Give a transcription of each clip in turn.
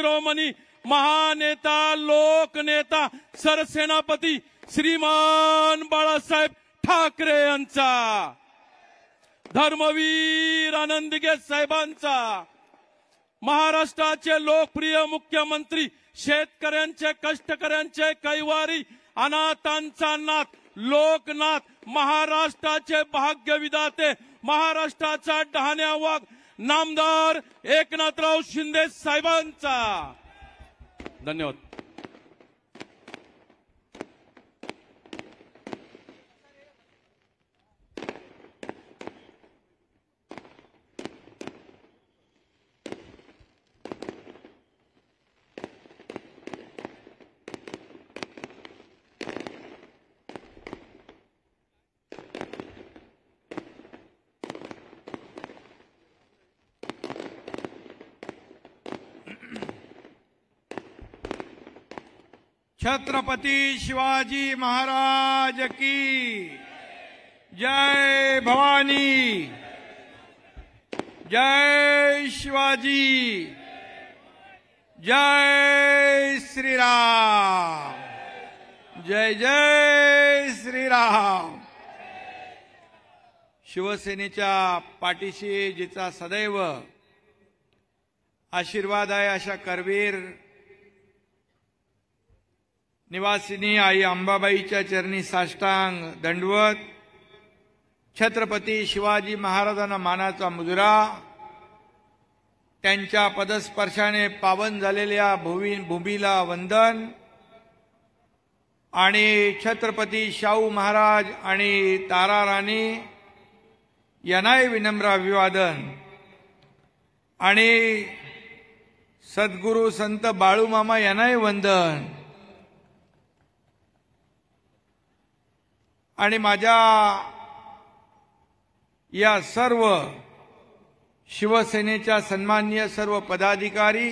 शिरोमणी महानेता लोकनेता सरसेनापती श्रीमान बाळासाहेब ठाकरे यांचा, धर्मवीर आनंदगे साहेबांचा, महाराष्ट्राचे लोकप्रिय मुख्यमंत्री, शेतकऱ्यांचे कष्टकऱ्यांचे कैवारी, अनाथांचा नाथ, लोकनाथ, महाराष्ट्राचे भाग्यविधाते, महाराष्ट्राचा डहाण्या वाघ नामदार एकनाथराव शिंदे साहेबांचा। धन्यवाद। छत्रपती शिवाजी महाराज की जय। भवानी जय। शिवाजी जय। श्रीराम जय जय श्रीराम। शिवसेनेच्या पाठीशी जिचा सदैव आशीर्वाद आहे अशा करवीर निवासिनी आई अंबाबाईच्या चरणी साष्टांग दंडवत। छत्रपती शिवाजी महाराजांना मानाचा मुजरा, त्यांच्या पदस्पर्शाने पावन झालेल्या भूमीला वंदन आणि छत्रपती शाहू महाराज आणि तारा राणी यांनाही विनम्र अभिवादन आणि सद्गुरू संत बाळूमामा यांनाही वंदन आणि माझ्या या सर्व शिवसेनेच्या सन्माननीय सर्व पदाधिकारी,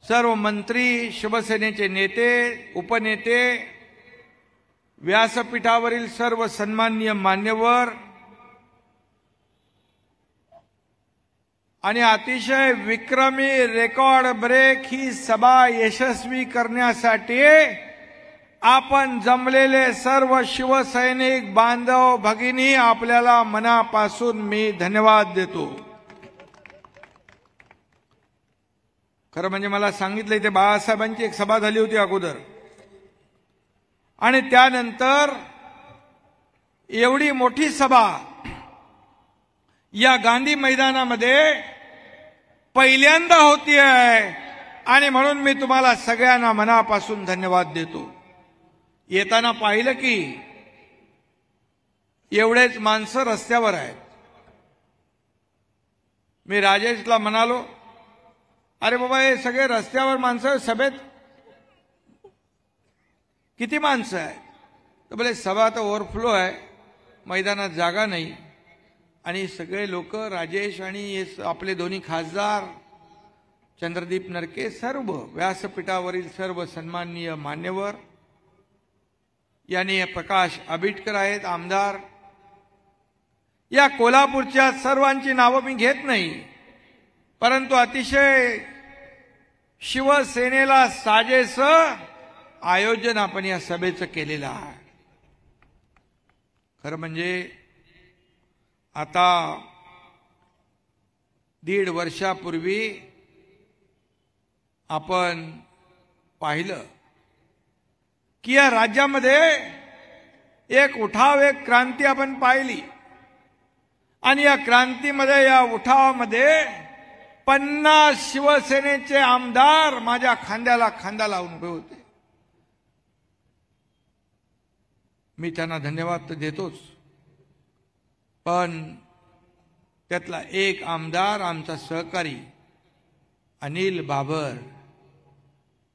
सर्व मंत्री, शिवसेनेचे नेते, उपनेते, व्यासपीठावरील सर्व सन्माननीय मान्यवर आणि अतिशय विक्रमी रेकॉर्ड ब्रेक ही सभा यशस्वी करण्यासाठी आपण जमलेले सर्व शिवसैनिक बांधव भगिनी, आपल्याला मनापासून मी धन्यवाद देतो। खरं म्हणजे मला सांगितलं इथे बाळासाहेबांची एक सभा झाली होती अगोदर आणि त्यानंतर एवढी मोठी सभा या गांधी मैदानामध्ये पहिल्यांदा होती आहे आणि म्हणून मी तुम्हाला सगळ्यांना मनापासून धन्यवाद देतो। येताना पाहिलं की एवढेच माणसं रस्त्यावर आहेत। मी राजेशला म्हणालो, अरे बाबा हे सगळे रस्त्यावर माणसं, सभेत किती माणसं आहेत? तर बोले सभा तर ओव्हरफ्लो आहे, मैदानात जागा नाही आणि सगळे लोक, राजेश आणि आपले दोन्ही खासदार चंद्रदीप नरके, सर्व व्यासपीठावरील सर्व सन्माननीय मान्यवर, यानी प्रकाश आबिटकर आहेत आमदार, या कोल्हापूरच्या सर्वांची नावं मी घेत नाही, परंतु अतिशय शिवसेनेला साजेस आयोजन आपण या सभेचं केलेलं आहे। खरं म्हणजे आता 1.5 वर्षापूर्वी आपण पाहिलं की या राज्यामध्ये एक उठाव, एक क्रांती आपण पाहिली आणि या क्रांतीमध्ये, या उठावामध्ये 50 शिवसेनेचे आमदार माझ्या खांद्याला खांदा लावून उभे होते। मी त्यांना धन्यवाद तर देतोच, पण त्यातला एक आमदार, आमचा सहकारी अनिल बाबर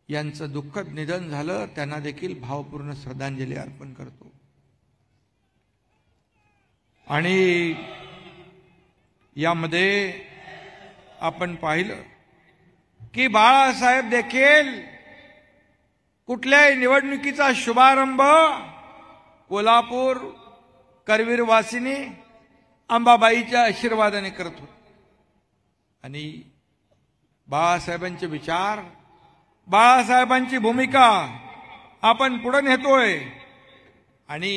यांचं दुःखद निधन झालं, त्यांना देखील भावपूर्ण श्रद्धांजली अर्पण करतो। आणि यामध्ये आपण पाहिलं की बाळासाहेब देखील कुठल्याही निवडणुकीचा शुभारंभ कोल्हापूर करवीर वासिनी अंबाबाईच्या आशीर्वादाने करत होते आणि बाळासाहेबांचे विचार, बाळासाहेबांची भूमिका आपण पुढे नेतोय. आणि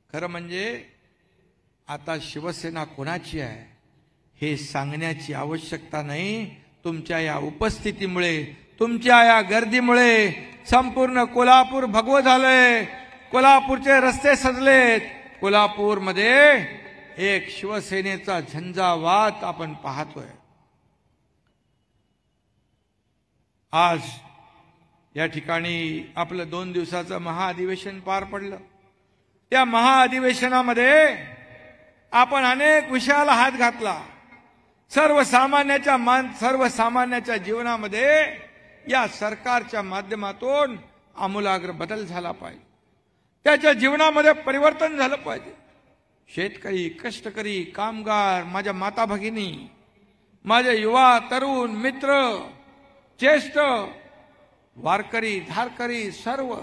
खरं म्हणजे आता शिवसेना कोणाची आहे हे सांगण्याची आवश्यकता नाही. तुमच्या या उपस्थितीमुळे, तुमच्या या गर्दीमुळे संपूर्ण कोल्हापूर भगवं झालंय. कोल्हापूरचे रस्ते सजलेत. कोल्हापूरमध्ये एक शिवसेनेचा झंझावात आपण पाहतोय. आज या ठिकाणी आपलं 2 दिवसाचं महाअधिवेशन पार पडलं. त्या महाअधिवेशनामध्ये आपण अनेक विषयाला हात घातला. सर्वसामान्याच्या जीवनामध्ये या सरकारच्या माध्यमातून आमूलाग्र बदल झाला पाहिजे. त्याच्या जीवनामध्ये परिवर्तन झालं पाहिजे. शेतकरी, कष्टकरी, कामगार, माझ्या माता भगिनी, माझे युवा तरुण मित्र, ज्येष्ठ, वारकरी, धारकरी, सर्व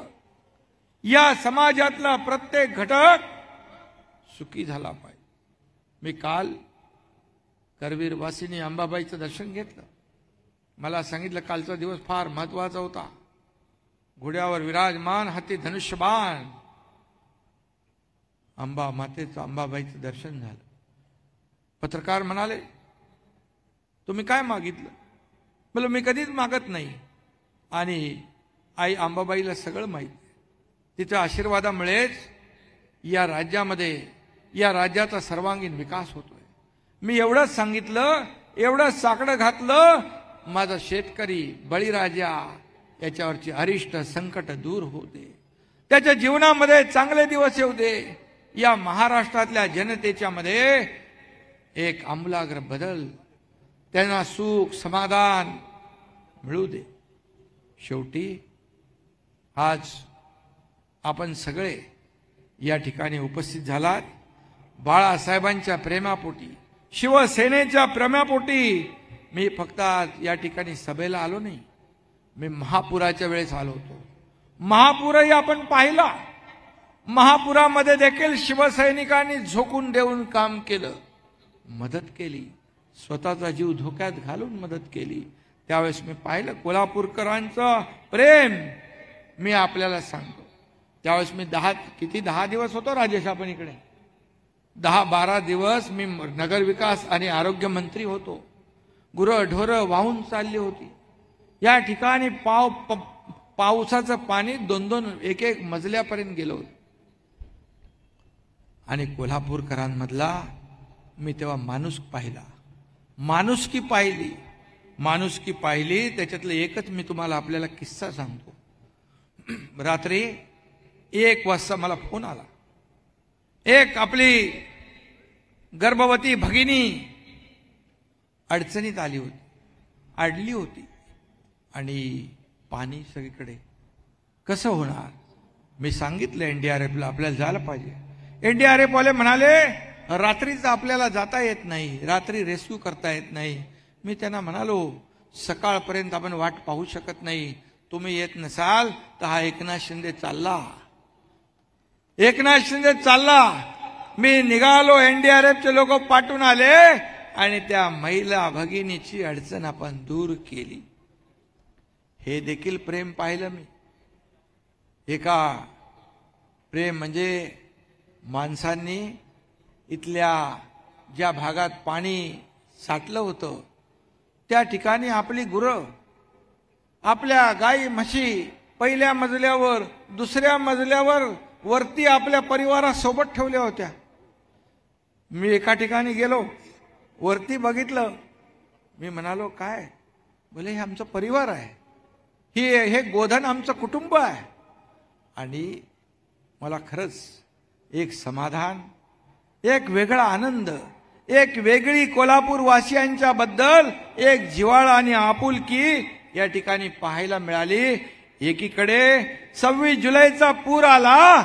या समाजातला प्रत्येक घटक सुखी झाला पाहिजे. मी काल करवीर वासिनी अंबाबाईचं दर्शन घेतलं. मला सांगितलं कालचा दिवस फार महत्वाचा होता. घोड्यावर विराजमान, हाती धनुष्यबाण, अंबा मातेचं, अंबाबाईचं दर्शन झालं. पत्रकार म्हणाले, तुम्ही काय मागितलं? बोल, मी कधीच मागत नाही. आणि आई अंबाबाईला सगळं माहिती. तिच्या आशीर्वादामुळेच या राज्यामध्ये, या राज्याचा सर्वांगीण विकास होतोय. मी एवढंच सांगितलं, एवढंच साकडं घातलं, माझा शेतकरी बळीराजा याच्यावरची अरिष्ट संकट दूर होऊ दे, त्याच्या जीवनामध्ये चांगले दिवस येऊ दे. या महाराष्ट्रातल्या जनतेच्या मध्ये एक आमूलाग्र बदल, त्यांना सुख समाधान मिळू दे. शेवटी आज आपण सगळे या ठिकाणी उपस्थित झालात बाळासाहेबांच्या प्रेमापोटी, शिवसेनेच्या प्रेमापोटी. मी फक्त आज या ठिकाणी सभेला आलो नाही, मी महापुराच्या वेळेस आलो होतो. महापूरही आपण पाहिला. महापुरामध्ये देखील शिवसैनिकांनी झोकून देऊन काम केलं, मदत केली, स्वतःचा जीव धोक्यात घालून मदत केली. त्यावेळेस मी पाहिलं कोल्हापूरकरांचं प्रेम. मी आपल्याला सांगतो, त्यावेळेस मी 10 दिवस होतो राजेश आपण इकडे. 10-12 दिवस मी नगरविकास आणि आरोग्य मंत्री होतो. गुरंढोरं वाहून चालली होती. या ठिकाणी पावसाचं पाणी 2-2, 1-1 मजल्यापर्यंत गेलं होतं. आणि कोल्हापूरकरांमधला मी तेव्हा माणूस पाहिला, माणुसकी पाहिली. त्याच्यातलं एकच मी तुम्हाला आपल्याला किस्सा सांगतो. रात्री 1 वाजता मला फोन आला. एक आपली गर्भवती भगिनी अडचणीत आली होती, अडली होती. आणि पाणी सगळीकडे, कसं होणार? मी सांगितलं एनडीआरएफला आपल्याला जायला पाहिजे. एनडीआरएफ वाले म्हणाले रात्रीचं आपल्याला जाता येत नाही, रात्री रेस्क्यू करता येत नाही. मी त्यांना म्हणालो सकाळपर्यंत आपण वाट पाहू शकत नाही, तुम्ही येत नसाल तर हा एकनाथ शिंदे चालला. मी निघालो, एनडीआरएफचे लोक पाठवून आले आणि त्या महिला भगिनीची अडचण आपण दूर केली. हे देखील प्रेम पाहिलं मी. एका प्रेम म्हणजे माणसांनी इथल्या ज्या भागात पाणी साठलं होतं त्या ठिकाणी आपली गुरं, आपल्या गाई म्हशी पहिल्या मजल्यावर, दुसऱ्या मजल्यावर वरती आपल्या परिवारासोबत ठेवल्या होत्या. मी एका ठिकाणी गेलो, वरती बघितलं. मी म्हणालो काय? बोले हे आमचा परिवार आहे, हे गोधन आमचं कुटुंब आहे. आणि मला खरंच एक समाधान, एक वेगळा आनंद, एक वेगळी कोल्हापूर वासियांच्या बद्दल एक जिव्हाळा आणि आपुलकी या ठिकाणी पाहायला मिळाली. एकीकडे 26 जुलैचा पूर आला,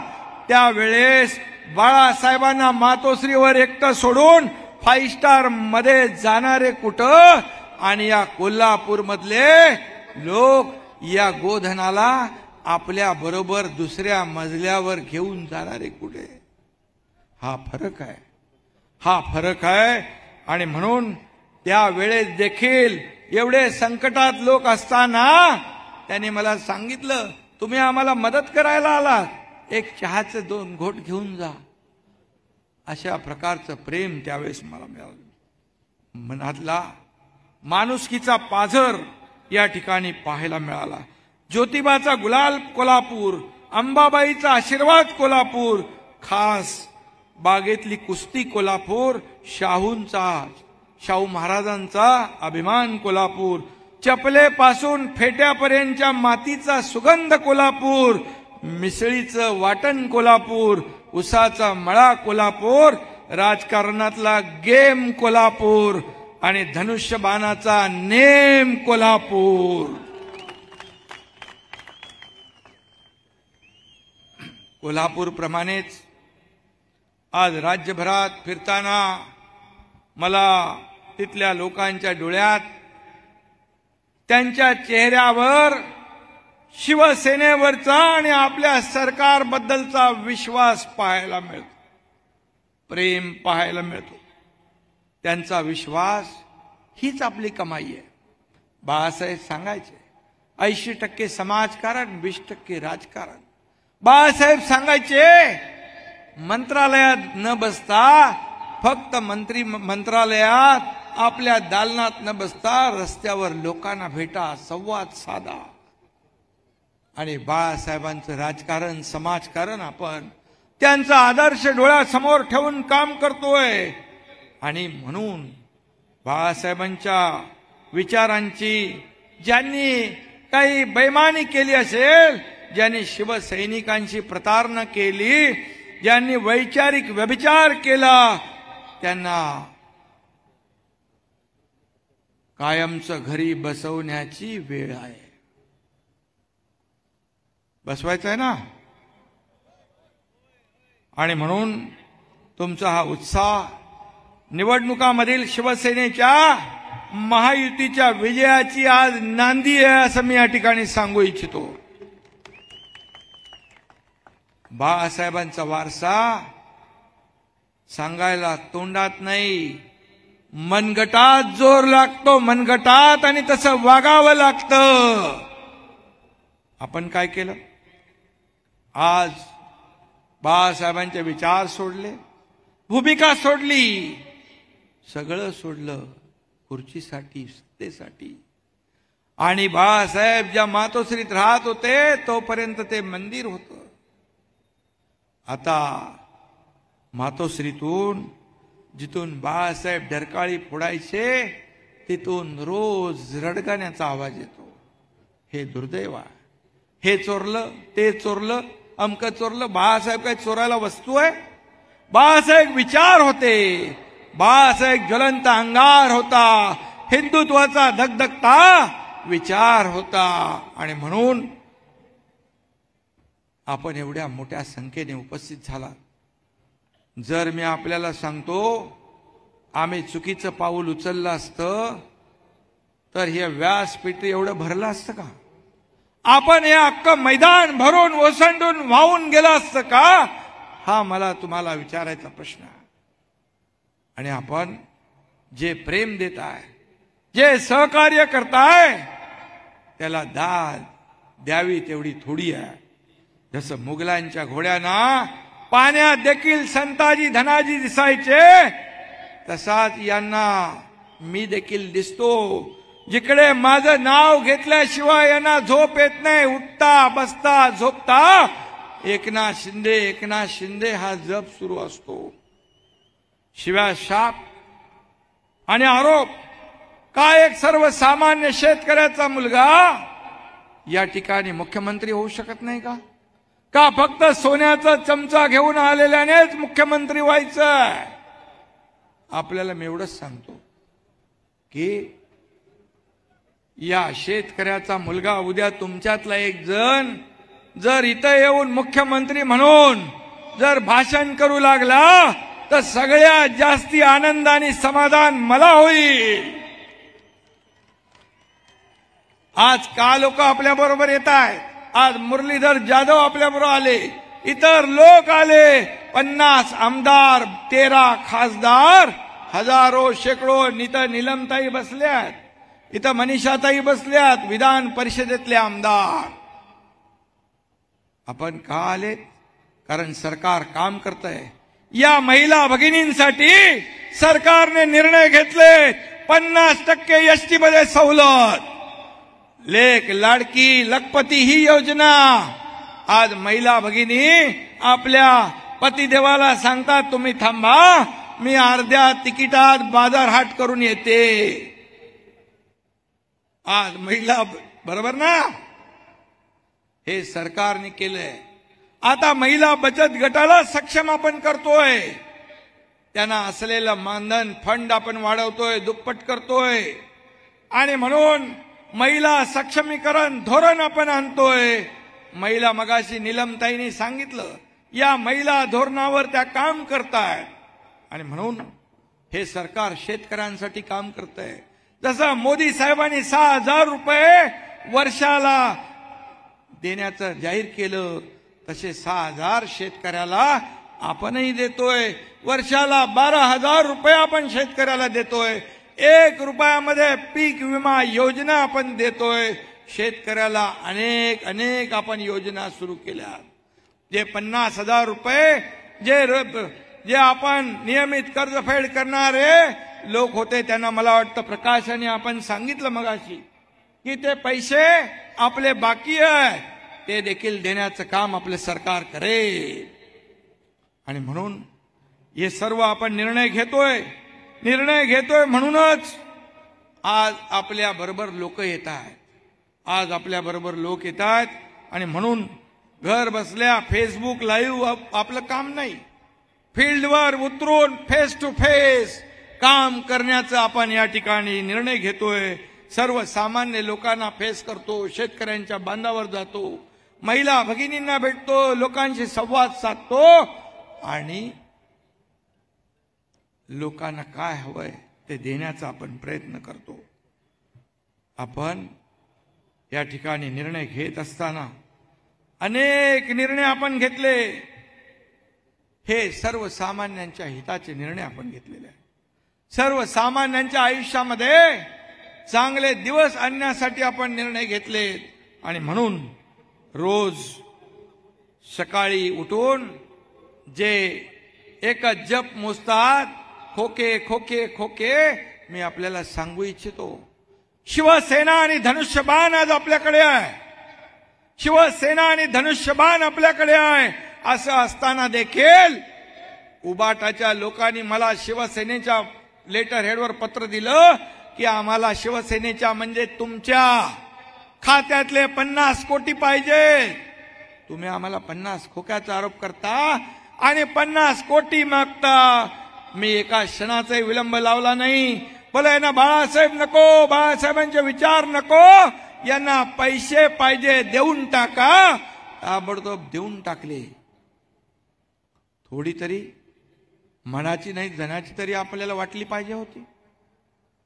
त्यावेळेस बाळासाहेबांना मातोश्रीवर एकटं सोडून 5 स्टार मध्ये जाणारे कुठं, आणि या कोल्हापूर मधले लोक या गोधनाला आपल्या बरोबर दुसऱ्या मजल्यावर घेऊन जाणारे कुठे? हा फरक आहे. आणि म्हणून त्या वेळेस देखील एवढे संकटात लोक असताना त्याने मला सांगितलं, तुम्ही आम्हाला मदत करायला आलात, एक चहाचे 2 घोट घेऊन जा. अशा प्रकारचं प्रेम त्यावेळेस मला मिळालं. मनातला माणुसकीचा पाझर या ठिकाणी पाहायला मिळाला. ज्योतिबाचा गुलाल कोल्हापूर, अंबाबाईचा आशीर्वाद कोल्हापूर, खास बागेतली कुस्ती कोल्हापूर, शाहू महाराजांचा अभिमान कोल्हापूर, चपलेपासून फेट्यापर्यंतच्या मातीचा सुगंध कोल्हापूर, मिसळीचं वाटण कोल्हापूर, उसाचा मळा कोल्हापूर, राजकारणातला गेम कोल्हापूर आणि धनुष्यबाणाचा नेम कोल्हापूर. कोल्हापूर प्रमाणेच आज राज्यभरात फिरताना मला तिथल्या लोकांच्या डोळ्यात, त्यांच्या चेहऱ्यावर शिवसेनेवरचा आणि आपल्या सरकारबद्दलचा विश्वास पाहायला मिळतो, प्रेम पाहायला मिळतो. त्यांचा विश्वास हीच आपली कमाई आहे. बाळासाहेब सांगायचे 80% समाजकारण, 20% राजकारण. बाळासाहेब सांगायचे मंत्रालयात न बसता, फक्त मंत्रालयात आपल्या दालनात न बसता रस्त्यावर लोकांना भेटा, संवाद साधा. आणि बाळासाहेबांचं राजकारण, समाजकारण आपण त्यांचा आदर्श डोळ्यासमोर ठेवून काम करतोय. आणि म्हणून बाळासाहेबांच्या विचारांची ज्यांनी काही बेईमानी केली असेल, ज्यांनी शिवसैनिकांची प्रतारणा केली, ज्यांनी वैचारिक व्यभिचार केला, त्यांना कायमचं घरी बसवण्याची वेळ आहे. बसवायचं आहे ना. आणि म्हणून तुमचा हा उत्साह निवडणुकामधील शिवसेनेच्या महायुतीच्या विजयाची आज नांदी आहे असं मी या ठिकाणी सांगू इच्छितो. बाळासाहेबांचा वारसा सांगायला तोंडात नाही, मनगटात जोर लागतो, मनगटात. आणि तसं वागावं लागतं. आपण काय केलं? आज बाळासाहेबांचे विचार सोडले, भूमिका सोडली, सगळं सोडलं खुर्चीसाठी, सत्तेसाठी. आणि बाळासाहेब ज्या मातोश्रीत राहत होते तोपर्यंत ते मंदिर होतं. आता मातोश्रीतून, जिथून बाळासाहेब ढरकाळी फोडायचे, तिथून रोज रडगाण्याचा आवाज येतो. हे दुर्दैव आहे. हे चोरलं, ते चोरलं, अमकं चोरलं. बाळासाहेब काय चोरायला वस्तू आहे? बाळासाहेब विचार होते. बाळासाहेब ज्वलंत अंगार होता. हिंदुत्वाचा धगधगता विचार होता. आणि म्हणून आपण एवढ्या मोठ्या संख्येने उपस्थित झाला. जर मी आपल्याला सांगतो आम्ही चुकीचं पाऊल उचललं असतं तर हे व्यासपीठ एवढं भरलं असतं का? आपण हे अख्खं मैदान भरून ओसंडून वाहून गेलं असतं का? हा मला तुम्हाला विचारायचा प्रश्न आहे. आणि आपण जे प्रेम देत आहे, जे सहकार्य करताय, त्याला दाद द्यावी तेवढी थोडी आहे. जसं मुघलांच्या घोड्यांना पाण्यात देखील संताजी धनाजी दिसायचे, तसाच यांना मी देखील दिसतो. जिकडे माझं नाव घेतल्याशिवाय यांना झोप येत नाही. उठता बसता झोपता एकनाथ शिंदे, एकनाथ शिंदे हा जप सुरू असतो. शिवाय शाप आणि आरोप. काय एक सर्वसामान्य शेतकऱ्याचा मुलगा या ठिकाणी मुख्यमंत्री होऊ शकत नाही का? का फक्त सोन्याचा चमचा घेऊन आलेल्यानेच मुख्यमंत्री व्हायचं? आपल्याला मी एवढंच सांगतो की या शेतकऱ्याचा मुलगा उद्या तुमच्यातला एक जण जर इथं येऊन मुख्यमंत्री म्हणून जर भाषण करू लागला तर सगळ्यात जास्ती आनंद आणि समाधान मला होईल. आज का लोक आपल्या बरोबर येत आहेत. आज मुरलीधर जाधव आपल्याबरोबर आले, इतर लोक आले, 50 आमदार, 13 खासदार, हजारो शेकडो नीलमताई बसल्यात. इथं मनीषाताई बसल्यात, विधान परिषदेतले आमदार. आपण का आले? कारण सरकार काम करतंय. या महिला भगिनींसाठी सरकारने निर्णय घेतले 50% एसटी मध्ये सवलत. लेक लाडकी लखपती ही योजना. आज महिला भगिनी आपल्या पतिदेवाला सांगतात, तुम्ही थांबा, मी अर्ध्या तिकिटात बाजारहाट करून येते. आज महिला, बरोबर ना? हे सरकारने केलंय. आता महिला बचत गटाला सक्षम आपण करतोय. त्यांना असलेलं मानधन फंड आपण वाढवतोय, दुप्पट करतोय. आणि म्हणून महिला सक्षमीकरण धोरण आपण आणतोय. महिला, मगाशी नीलमताईंनी सांगितलं, या महिला धोरणावर त्या काम करतायत. आणि म्हणून हे सरकार शेतकऱ्यांसाठी काम करतंय. जसं मोदी साहेबांनी 6,000 रुपये वर्षाला देण्याचं जाहीर केलं, तसे 6,000 शेतकऱ्याला आपणही देतोय. वर्षाला 12,000 रुपये आपण शेतकऱ्याला देतोय. 1 रुपयामध्ये पीक विमा योजना आपण देतोय. शेतकऱ्याला अनेक अनेक आपण योजना सुरू केल्या. जे 50,000 रुपये जे आपण नियमित कर्जफेड करणारे लोक होते, त्यांना मला वाटतं प्रकाशाने आपण सांगितलं मगाशी की ते पैसे आपले बाकी आहे, ते देखील देण्याचं काम आपले सरकार करेल. आणि म्हणून हे सर्व आपण निर्णय घेतोय म्हणूनच आज आपल्या बरोबर लोक येत आहेत. आज आपल्या बरोबर लोक येत आहेत. आणि म्हणून घर बसल्या फेसबुक लाईव्ह आपलं काम नाही, फील्डवर उतरून फेस टू फेस काम करण्याचं आपण या ठिकाणी निर्णय घेतोय. सर्वसामान्य लोकांना फेस करतो, शेतकऱ्यांच्या बांधावर जातो, महिला भगिनींना भेटतो, लोकांशी संवाद साधतो आणि लोकांना काय हवंय ते देण्याचा आपण प्रयत्न करतो. आपण या ठिकाणी निर्णय घेत असताना अनेक निर्णय आपण घेतले. हे सर्वसामान्यांच्या हिताचे निर्णय आपण घेतलेले आहेत. सर्वसामान्यांच्या आयुष्यामध्ये चांगले दिवस आणण्यासाठी आपण निर्णय घेतलेत. आणि म्हणून रोज सकाळी उठून जे एकच जप मोजतात, खोके खोके खोके, मी आपल्याला सांगू इच्छितो, शिवसेना आणि धनुष्यबाण आज आपल्याकडे आहे. शिवसेना आणि धनुष्यबाण आपल्याकडे आहे. असं असताना देखील उबाटाच्या लोकांनी मला शिवसेनेच्या लेटर हेडवर पत्र दिलं की आम्हाला शिवसेनेच्या म्हणजे तुमच्या खात्यातले 50 कोटी पाहिजे. तुम्ही आम्हाला 50 खोक्याचा आरोप करता आणि 50 कोटी मागता. मी एका क्षणाचाही विलंब लावला नाही. बोला यांना बाळासाहेब नको, बाळासाहेबांचे विचार नको, यांना पैसे पाहिजे, देऊन टाका. ताबडतोब देऊन टाकले. थोडी तरी मनाची नाही जनाची तरी आपल्याला वाटली पाहिजे होती.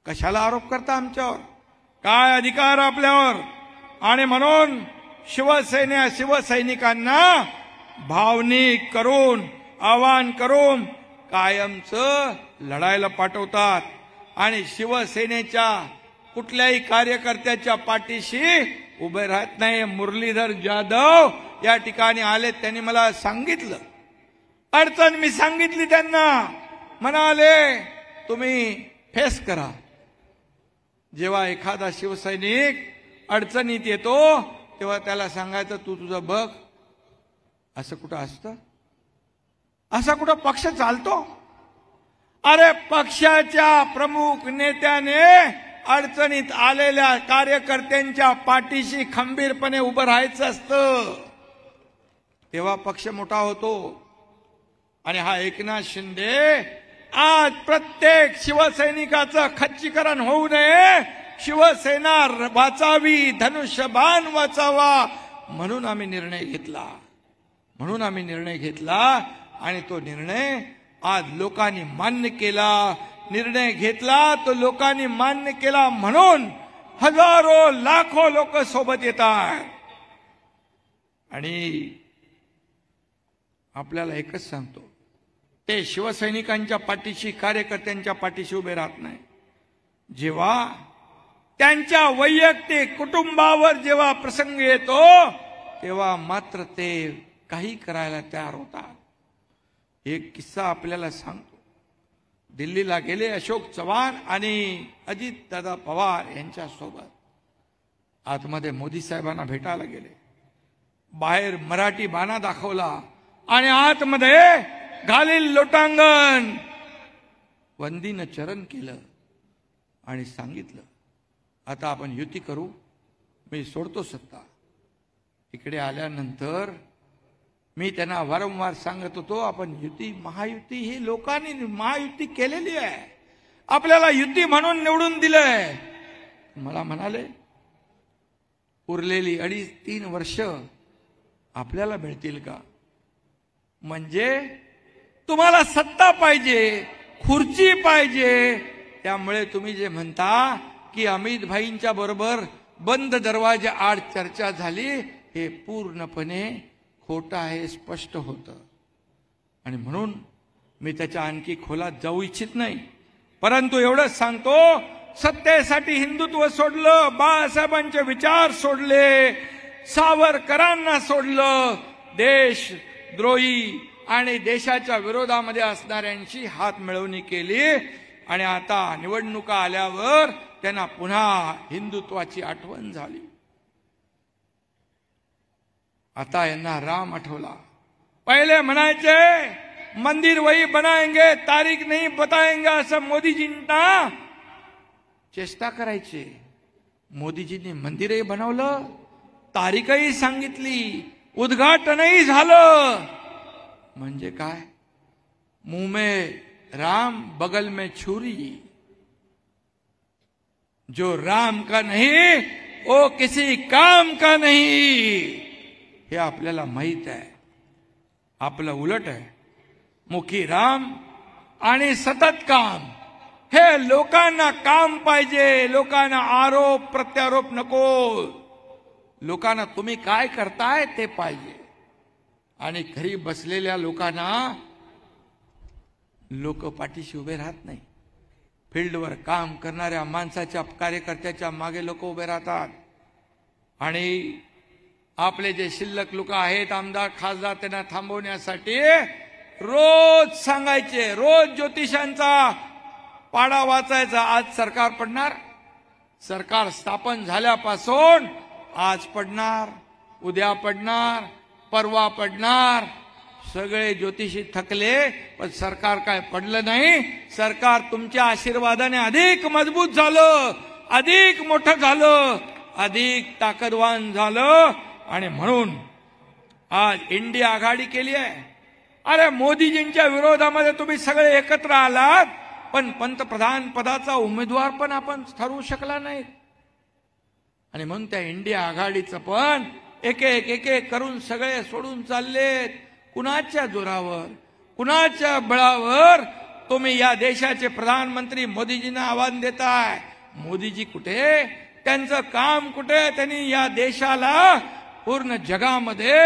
कशाला आरोप करता आमच्यावर? काय अधिकार आपल्यावर? आणि म्हणून शिवसैनिकांना भावनिक करून आवाहन करून कायमचं लढायला पाठवतात. आणि शिवसेनेच्या कुठल्याही कार्यकर्त्याच्या पाठीशी उभे राहत नाही. मुरलीधर जाधव या ठिकाणी आले, त्यांनी मला सांगितलं अडचण, मी सांगितली त्यांना, म्हणाले तुम्ही फेस करा. जेव्हा एखादा शिवसैनिक अडचणीत येतो तेव्हा त्याला सांगायचं तू तुझं बघ. असं कुठं असतं? असा कुठं पक्ष चालतो? अरे पक्षाच्या प्रमुख नेत्याने अडचणीत आलेल्या कार्यकर्त्यांच्या पाठीशी खंबीरपणे उभं राहायचं असतं, तेव्हा पक्ष मोठा होतो. आणि हा एकनाथ शिंदे आज प्रत्येक शिवसैनिकाचं खच्चीकरण होऊ नये, शिवसेना वाचावी, धनुष्यबाण वाचावा, म्हणून आम्ही निर्णय घेतला. आणि तो निर्णय आज लोकांनी मान्य केला. निर्णय घेतला तो लोकांनी मान्य केला म्हणून हजारो लाखो लोक सोबत येतात. आणि आपल्याला एकच सांगतो, ते शिवसैनिकांच्या पाठीशी, कार्यकर्त्यांच्या पाठीशी उभे राहत नाही. जेव्हा त्यांच्या वैयक्तिक कुटुंबावर जेव्हा प्रसंग येतो तेव्हा मात्र ते काही करायला तयार होतात. एक किस्सा आपल्याला सांगतो. दिल्लीला गेले अशोक चव्हाण आणि अजितदादा पवार यांच्या सोबत. आतमध्ये मोदी साहेबांना भेटायला गेले. बाहेर मराठी बाणा दाखवला आणि आतमध्ये घालील लोटांगण वंदीनं चरण केलं आणि सांगितलं, आता आपण युती करू, मी सोडतो सत्ता. इकडे आल्यानंतर मी त्यांना वारंवार सांगत होतो, आपण युती महायुती ही लोकांनी महायुती केलेली आहे, आपल्याला युती म्हणून निवडून दिलंय. मला म्हणाले उरलेली 2.5-3 वर्ष आपल्याला मिळतील का? म्हणजे तुम्हाला सत्ता पाहिजे, खुर्ची पाहिजे, त्यामुळे तुम्ही जे म्हणता की अमित भाईंच्या बरोबर बंद दरवाजा आड चर्चा झाली, हे पूर्णपणे खोटं आहे, स्पष्ट होतं. आणि म्हणून मी त्याच्या आणखी खोलात जाऊ इच्छित नाही. परंतु एवढंच सांगतो, सत्तेसाठी हिंदुत्व सोडलं, बाळासाहेबांचे विचार सोडले, सावरकरांना सोडलं, देशद्रोही आणि देशाच्या विरोधामध्ये असणाऱ्यांशी हात मिळवणी केली आणि आता निवडणुका आल्यावर त्यांना पुन्हा हिंदुत्वाची आठवण झाली. आता यांना राम आठवला. पहिले म्हणायचे मंदिर वही बनाएंगे, तारीख नहीं बताएंगे, असं मोदीजींना चेष्टा करायचे. मोदीजींनी मंदिरही बनवलं, तारीखही सांगितली, उद्घाटनही झालं. म्हणजे काय? मुंह में राम बगल में छुरी, जो राम का नहीं वो किसी काम का नहीं, हे आपल्याला माहित आहे. आपलं उलट आहे. मुखी राम आणि सतत काम. हे लोकांना काम पाहिजे, लोकांना आरोप प्रत्यारोप नको. लोकांना तुम्ही काय करताय ते पाहिजे. आणि घरी बसलेल्या लोकांना लोक पाठीशी उभे राहत नाही. फील्डवर काम करणाऱ्या माणसाच्या कार्यकर्त्याच्या मागे लोक उभे राहतात. आणि आपले जे शिल्लक लोक आहेत, आमदार खासदार, त्यांना थांबवण्यासाठी रोज सांगायचे, रोज ज्योतिषांचा पाडा वाचायचा. आज सरकार पडणार, सरकार स्थापन झाल्यापासून आज पडणार, उद्या पडणार, परवा पडणार. सगळे ज्योतिषी थकले, पण सरकार काय पडलं नाही. सरकार तुमच्या आशीर्वादाने अधिक मजबूत झालं, अधिक मोठं झालं, अधिक ताकदवान झालं. आणि म्हणून आज इंडिया आघाडी केली आहे. अरे मोदीजींच्या विरोधामध्ये तुम्ही सगळे एकत्र आलात, पण पंतप्रधान पदाचा उमेदवार पण आपण ठरवू शकला नाही. आणि म्हणून त्या इंडिया आघाडीचं पण एक एक करून सगळे सोडून चाललेत. कुणाच्या जोरावर, कुणाच्या बळावर तुम्ही या देशाचे प्रधानमंत्री मोदीजींना आव्हान देताय? मोदीजी कुठे, त्यांचं काम कुठे? त्यांनी या देशाला पूर्ण जगामध्ये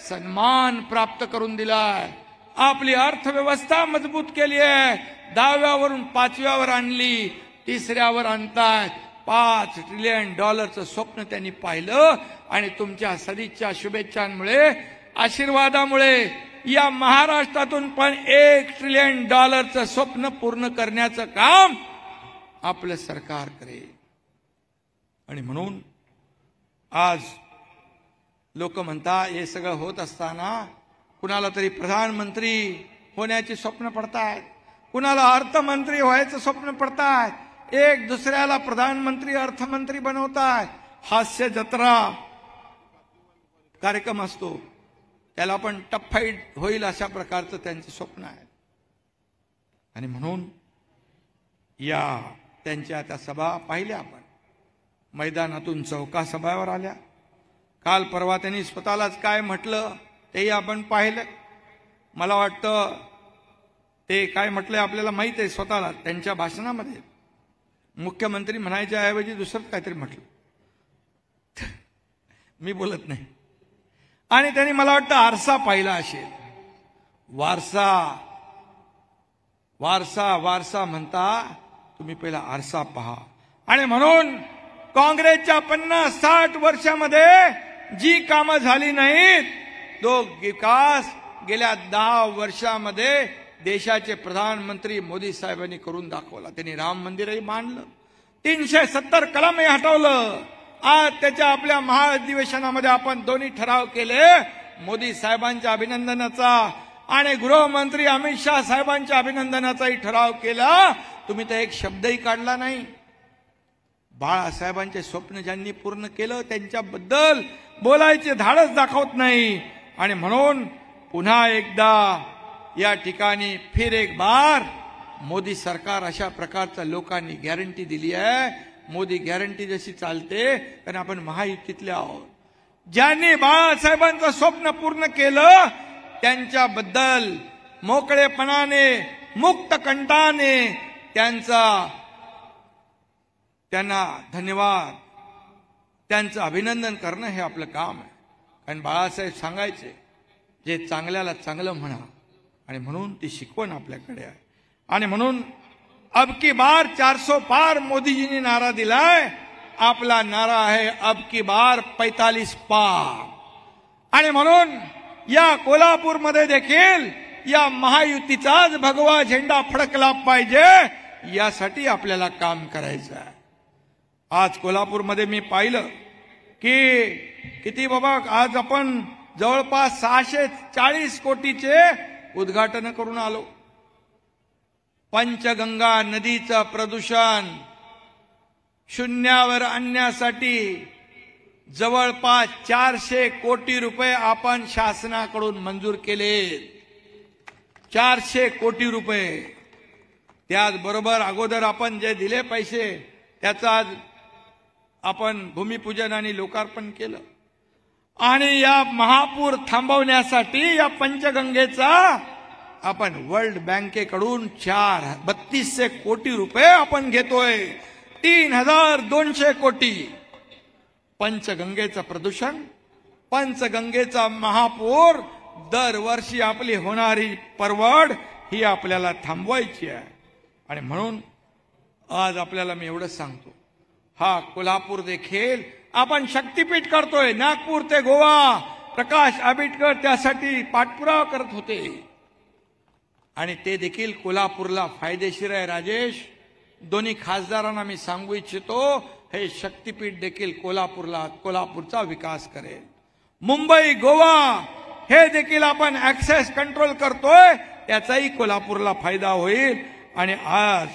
सन्मान प्राप्त करून दिलाय. आपली अर्थव्यवस्था मजबूत केली आहे. 10व्यावरून 5व्यावर आणली, 3ऱ्यावर आणतायत. $5 ट्रिलियन स्वप्न त्यांनी पाहिलं. आणि तुमच्या सदिच्छा शुभेच्छांमुळे, आशीर्वादामुळे या महाराष्ट्रातून पण $1 ट्रिलियन स्वप्न पूर्ण करण्याचं काम आपलं सरकार करेल. आणि म्हणून आज लोक म्हणतात, हे सगळं होत असताना कुणाला तरी प्रधानमंत्री होण्याची स्वप्न पडतायत, कुणाला अर्थमंत्री व्हायचं स्वप्न पडतायत, एक दुसऱ्याला प्रधानमंत्री अर्थमंत्री बनवतायत. हास्य जत्रा कार्यक्रम असतो, त्याला पण टफाईट होईल अशा प्रकारचं त्यांचं स्वप्न आहे. आणि म्हणून या त्यांच्या त्या सभा पाहिल्या आपण, मैदानातून चौका सभावर आल्या. काल परवा त्यांनी स्वतःलाच काय म्हटलं तेही आपण पाहिलं. मला वाटतं ते काय म्हटलंय आपल्याला माहित आहे स्वतःला. त्यांच्या भाषणामध्ये मुख्यमंत्री म्हणायच्या ऐवजी दुसरं काहीतरी म्हटलं, मी बोलत नाही. आणि त्यांनी मला वाटतं आरसा पाहिला असेल. वारसा वारसा वारसा म्हणता, तुम्ही पहिला आरसा पहा. आणि म्हणून काँग्रेसच्या 50-60 वर्षामध्ये जी कामं झाली नाहीत तो विकास गेल्या 10 वर्षामध्ये देशाचे प्रधानमंत्री मोदी साहेबांनी करून दाखवला. त्यांनी राम मंदिरही बांधलं, 370 कलमही हटवलं. आज त्याच्या आपल्या महाअधिवेशनामध्ये आपण दोन्ही ठराव केले, मोदी साहेबांच्या अभिनंदनाचा आणि गृहमंत्री अमित शाह साहेबांच्या अभिनंदनाचाही ठराव केला. तुम्ही तर एक शब्दही काढला नाही. बाळासाहेबांचे स्वप्न ज्यांनी पूर्ण केलं त्यांच्याबद्दल बोलायचे धाडस दाखवत नाही. आणि म्हणून पुन्हा एकदा या ठिकाणी फिर एक बार मोदी सरकार अशा प्रकारचा लोकांनी गॅरंटी दिली आहे. मोदी गॅरंटी जशी चालते कारण आपण महायुतीतले आहोत. ज्यांनी बाळासाहेबांचं स्वप्न पूर्ण केलं त्यांच्याबद्दल मोकळेपणाने मुक्त कंठाने त्यांना धन्यवाद, त्यांचं अभिनंदन करणं हे आपलं काम आहे. कारण बाळासाहेब सांगायचे जे चांगल्याला चांगलं म्हणा, आणि म्हणून ती शिकवण आपल्याकडे आहे. आणि म्हणून अब की बार 400 पार मोदीजींनी नारा दिलाय. आपला नारा आहे अब की बार 45 पार. आणि म्हणून या कोल्हापूरमध्ये देखील या महायुतीचाच भगवा झेंडा फडकला पाहिजे, यासाठी आपल्याला काम करायचं आहे. आज कोल्हापूरमध्ये मी पाहिलं की किती बाबा, आज आपण जवळपास 640 कोटीचे उद्घाटन करून आलो. पंचगंगा नदीचं प्रदूषण शून्यावर आणण्यासाठी जवळपास 400 कोटी रुपये आपण शासनाकडून मंजूर केले. 400 कोटी रुपये. त्याचबरोबर अगोदर आपण जे दिले पैसे त्याचं आज आपण भूमिपूजन आणि लोकार्पण केलं. आणि या महापूर थांबवण्यासाठी या पंचगंगेचा आपण वर्ल्ड बँकेकडून 3200 कोटी रुपये आपण घेतोय. 3200 कोटी. पंचगंगेचं प्रदूषण, पंचगंगेचा महापूर, दरवर्षी आपली होणारी परवड ही आपल्याला थांबवायची आहे. आणि म्हणून आज आपल्याला मी एवढंच सांगतो, हा कोल्हापूर देखील आपण शक्तीपीठ करतोय. नागपूर ते गोवा प्रकाश आंबेडकर त्यासाठी पाठपुरावा करत होते आणि ते देखील कोल्हापूरला फायदेशीर आहे. राजेश, दोन्ही खासदारांना मी सांगू इच्छितो, हे शक्तीपीठ देखील कोल्हापूरचा विकास करेल. मुंबई गोवा हे देखील आपण ऍक्सेस कंट्रोल करतोय, त्याचाही कोल्हापूरला फायदा होईल. आणि आज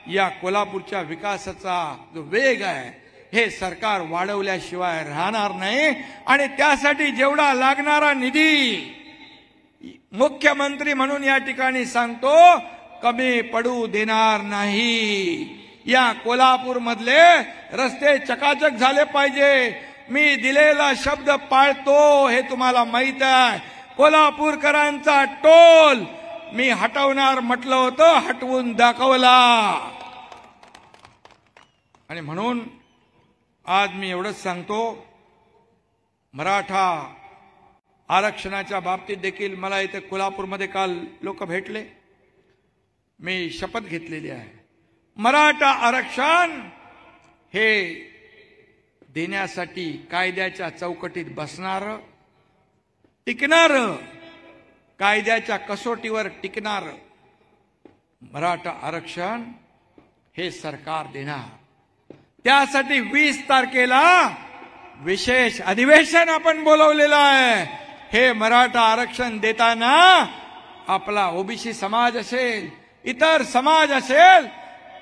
या कोल्हापूरच्या विकासाचा जो वेग आहे हे सरकार वाढवल्याशिवाय राहणार नाही. आणि त्यासाठी जेवढा लागणारा निधी मुख्यमंत्री म्हणून या ठिकाणी सांगतो, कमी पडू देणार नाही. या कोल्हापूर मधले रस्ते चकाचक झाले पाहिजे. मी दिलेला शब्द पाळतो हे तुम्हाला माहित आहे. कोल्हापूरकरांचा टोल मी हटवणार म्हटलं होतं, हटवून दाखवला. आणि म्हणून आज मी एवढंच सांगतो, मराठा आरक्षणाच्या बाबतीत देखील मला इथे कोल्हापूरमध्ये काल लोक भेटले. मी शपथ घेतलेली आहे, मराठा आरक्षण हे देण्यासाठी कायद्याच्या चौकटीत बसणार, टिकणार, कायद्याच्या कसोटीवर टिकणार मराठा आरक्षण हे सरकार देणार. त्यासाठी 20 तारखेला विशेष अधिवेशन आपण बोलवलेलं आहे. हे मराठा आरक्षण देताना आपला ओबीसी समाज असेल, इतर समाज असेल,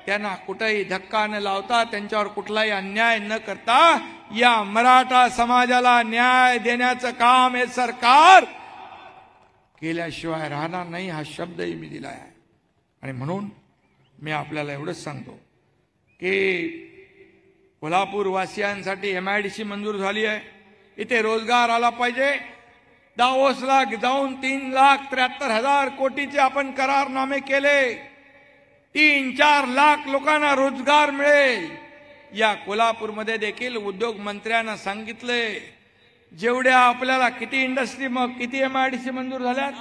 त्यांना कुठेही धक्का न लावता, त्यांच्यावर कुठलाही अन्याय न करता या मराठा समाजाला न्याय देण्याचं काम हे सरकार केल्याशिवाय राहणार नाही, हा शब्दही मी दिला आहे. आणि म्हणून मी आपल्याला एवढंच सांगतो की कोल्हापूर वासियांसाठी MIDC मंजूर झाली आहे. इथे रोजगार आला पाहिजे. दावोसला जाऊन 3,73,000 कोटीचे आपण करारनामे केले. 3-4 लाख लोकांना रोजगार मिळेल. या कोल्हापूरमध्ये देखील उद्योग मंत्र्यांना सांगितले, जेवढ्या आपल्याला किती इंडस्ट्री, मग किती MIDC मंजूर झाल्यात?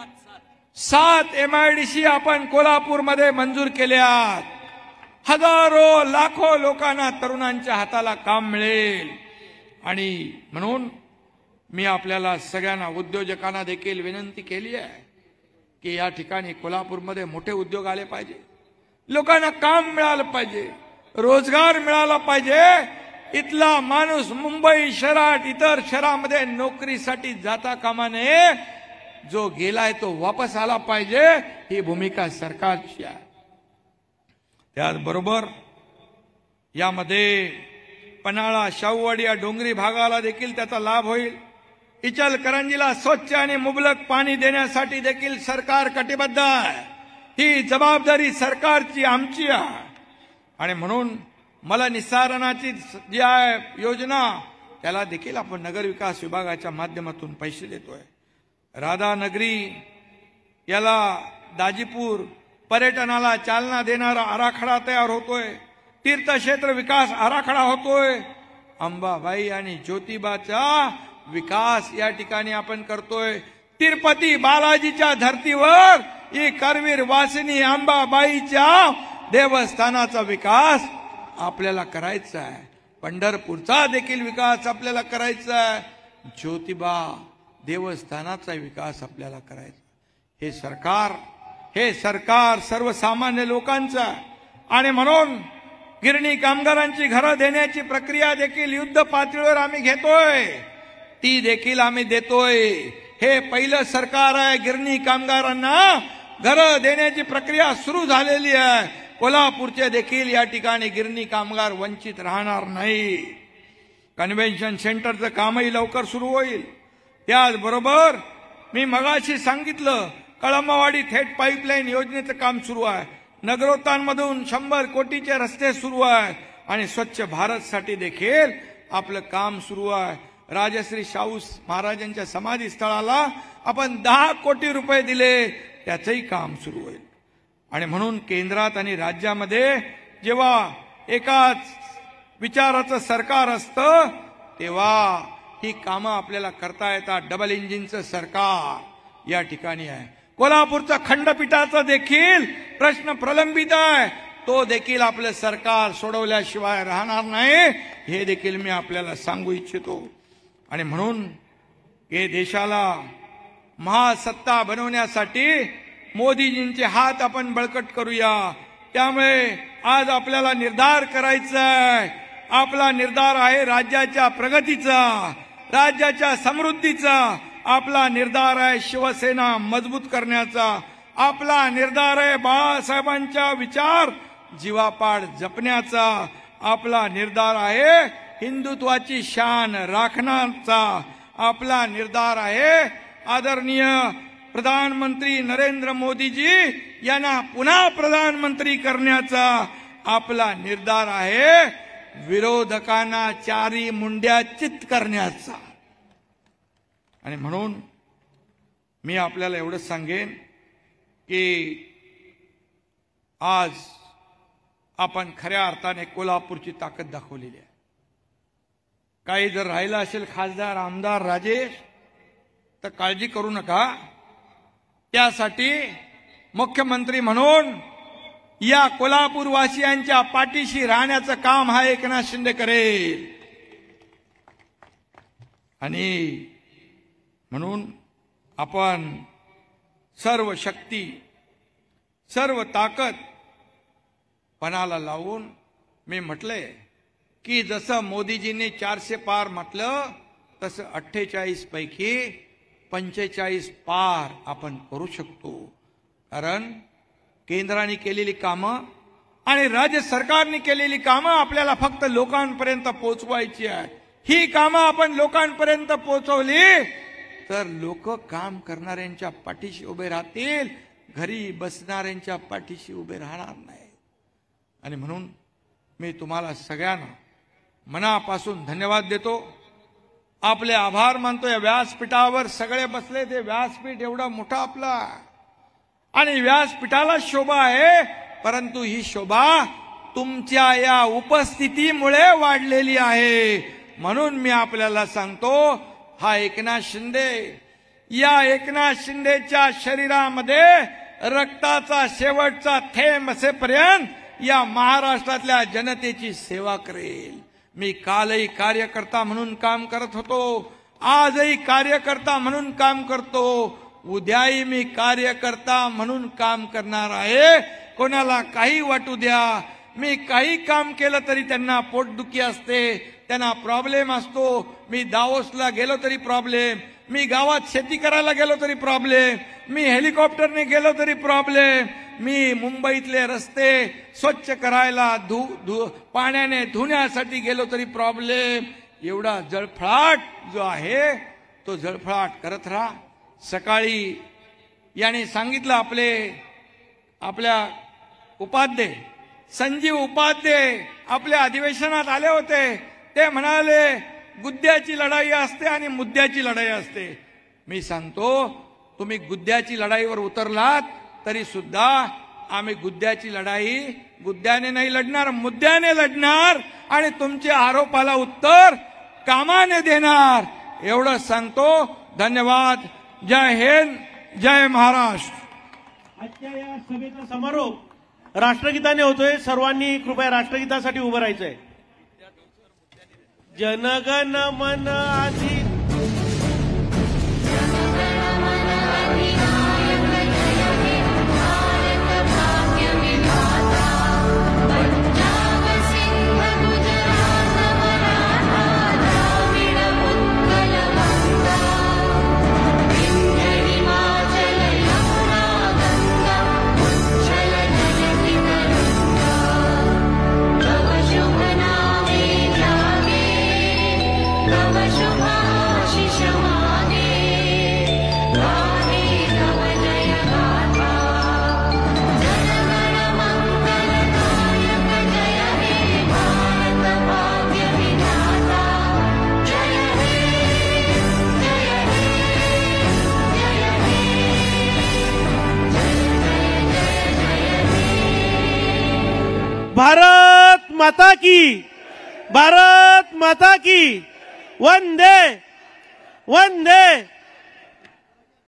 7 MIDC आपण कोल्हापूरमध्ये मंजूर केल्यात. हजारो लाखो लोकांना, तरुणांच्या हाताला काम मिळेल. आणि म्हणून मी आपल्याला सगळ्यांना, उद्योजकांना देखील विनंती केली आहे की या ठिकाणी कोल्हापूरमध्ये मोठे उद्योग आले पाहिजे, लोकांना काम मिळालं पाहिजे, रोजगार मिळाला पाहिजे. इथला माणूस मुंबई शहरात, इतर शहरामध्ये नोकरीसाठी जाता कामा नये. जो गेलाय तो वापस आला पाहिजे. ही भूमिका सरकारची आहे. त्याचबरोबर यामध्ये पन्हाळा, शाहूवाडी या डोंगरी भागाला देखील त्याचा लाभ होईल. इचलकरंजीला स्वच्छ आणि मुबलक पाणी देण्यासाठी देखील सरकार कटिबद्ध आहे. ही जबाबदारी सरकारची, आमची आहे. आणि म्हणून मला निस्सारणाची जी आहे योजना, त्याला देखील आपण नगरविकास विभागाच्या माध्यमातून पैसे देतोय. राधानगरी याला, दाजीपूर पर्यटनाला चालना देणारा आराखडा तयार होतोय. तीर्थक्षेत्र विकास आराखडा होतोय. अंबाबाई आणि ज्योतिबाचा विकास या ठिकाणी आपण करतोय. तिरुपती बालाजीच्या धर्तीवर ही करवीर वासिनी अंबाबाईच्या देवस्थानाचा विकास आपल्याला करायचा आहे. पंढरपूरचा देखील विकास आपल्याला करायचा आहे. ज्योतिबा देवस्थानाचा विकास आपल्याला करायचा. हे सरकार सर्वसामान्य लोकांचा. आणि म्हणून गिरणी कामगारांची घरं देण्याची प्रक्रिया देखील युद्ध पातळीवर आम्ही घेतोय. ती देखील आम्ही देतोय. हे पहिलं सरकार आहे. गिरणी कामगारांना घरं देण्याची प्रक्रिया सुरू झालेली आहे. कोल्हापूरचे देखील या ठिकाणी गिरणी कामगार वंचित राहणार नाही. कन्व्हेन्शन सेंटरचं कामही लवकर सुरू होईल. त्याचबरोबर मी मगाशी सांगितलं, कळंबवाडी थेट पाईपलाईन योजनेचं काम सुरू आहे. नगरोत्थानमधून 100 कोटीचे रस्ते सुरू आहे. आणि स्वच्छ भारतसाठी देखील आपलं काम सुरू आहे. राजश्री शाहू महाराजांच्या समाधी स्थळाला आपण 10 कोटी रुपये दिले, त्याचंही काम सुरू होईल. आणि म्हणून केंद्रात आणि राज्यामध्ये जेव्हा एकाच विचाराचं सरकार असतं तेव्हा ही कामं आपल्याला करता येतात. डबल इंजिनचं सरकार या ठिकाणी आहे. कोल्हापूरचा खंडपीठाचा देखील प्रश्न प्रलंबित आहे. तो देखील आपलं सरकार सोडवल्याशिवाय राहणार नाही. हे देखील मी आपल्याला सांगू इच्छितो. आणि म्हणून हे देशाला महासत्ता बनवण्यासाठी मोदीजींचे हात आपण बळकट करूया. त्यामुळे आज आपल्याला निर्धार करायचा आहे. आपला निर्धार आहे राज्याच्या प्रगतीचा, राज्याच्या समृद्धीचा. आपला निर्धार आहे शिवसेना मजबूत करण्याचा. आपला निर्धार आहे बाळासाहेबांच्या विचार जीवापाड जपण्याचा. आपला निर्धार आहे हिंदुत्वाची शान राखण्याचा. आपला निर्धार आहे आदरणीय प्रधानमंत्री नरेंद्र मोदीजी यांना पुन्हा प्रधानमंत्री करण्याचा. आपला निर्धार आहे विरोधकांना चारी मुंड्या चित करण्याचा. आणि म्हणून मी आपल्याला एवढंच सांगेन की आज आपण खऱ्या अर्थाने कोल्हापूरची ताकद दाखवलेली आहे. काही जर राहिला असेल खासदार आमदार राजेश तर काळजी करू नका. त्यासाठी मुख्यमंत्री म्हणून या कोल्हापूर वासियांच्या पाठीशी राहण्याचं काम हा एकनाथ शिंदे करेल. आणि म्हणून आपण सर्व शक्ती सर्व ताकद पणाला लावून मी म्हटलंय की जसं मोदीजींनी 400 पार म्हटलं तसं 48 पैकी 45 पार आपण करू शकतो. कारण केंद्राने केलेली कामं आणि राज्य सरकारने केलेली कामं आपल्याला फक्त लोकांपर्यंत पोहोचवायची आहे. ही कामं आपण लोकांपर्यंत पोहोचवली तर लोक काम करणाऱ्यांच्या पाठीशी उभे राहतील, घरी बसणाऱ्यांच्या पाठीशी उभे राहणार नाही. आणि म्हणून मी तुम्हाला सगळ्यांना मनापासून धन्यवाद देतो. आपले आभार मानतो. या व्यासपीठावर सगळे बसले. ते व्यासपीठ एवढा मोठा आपला आणि व्यासपीठाला शोभा आहे, परंतु ही शोभा तुमच्या या उपस्थितीमुळे वाढलेली आहे. म्हणून मी आपल्याला सांगतो, हा एकनाथ शिंदे, या एकनाथ शिंदेच्या शरीरामध्ये रक्ताचा शेवटचा थेंब असेपर्यंत या महाराष्ट्रातल्या जनतेची सेवा करेल. मी कालही कार्यकर्ता म्हणून काम करत होतो, आजही कार्यकर्ता म्हणून काम करतो, उद्याही मी कार्यकर्ता म्हणून काम करणार आहे. कोणाला काही वाटू द्या, मी काही काम केलं तरी त्यांना पोटदुखी असते, त्यांना प्रॉब्लेम असतो. मी दावोसला गेलो तरी प्रॉब्लेम, मी गावात शेती करायला गेलो तरी प्रॉब्लेम, मी हेलिकॉप्टरने गेलो तरी प्रॉब्लेम, मी मुंबईतले रस्ते स्वच्छ करायला पाण्याने धुण्यासाठी गेलो तरी प्रॉब्लेम. एवढा जळफळाट जो आहे तो जळफळाट करत राहा. सकाळी याने सांगितलं, आपल्या उपाध्ये संजीव उपाध्ये आपल्या अधिवेशनात आले होते. ते म्हणाले गुद्द्याची लढाई असते आणि मुद्द्याची लढाई असते. मी सांगतो, तुम्ही गुद्द्याची लढाईवर उतरलात तरी सुद्धा आम्ही गुद्द्याची लढाई गुद्द्याने नाही लढणार, मुद्द्याने लढणार आणि तुमच्या आरोपाला उत्तर कामाने देणार. एवढंच सांगतो. धन्यवाद. जय हिंद, जय महाराष्ट्र. आजच्या या सभेचा समारोप राष्ट्रगीताने होतोय. सर्वांनी कृपया राष्ट्रगीतासाठी उभं राहायचंय. जनगण मन अधि भारत माता की, भारत माता की, वंदे वंदे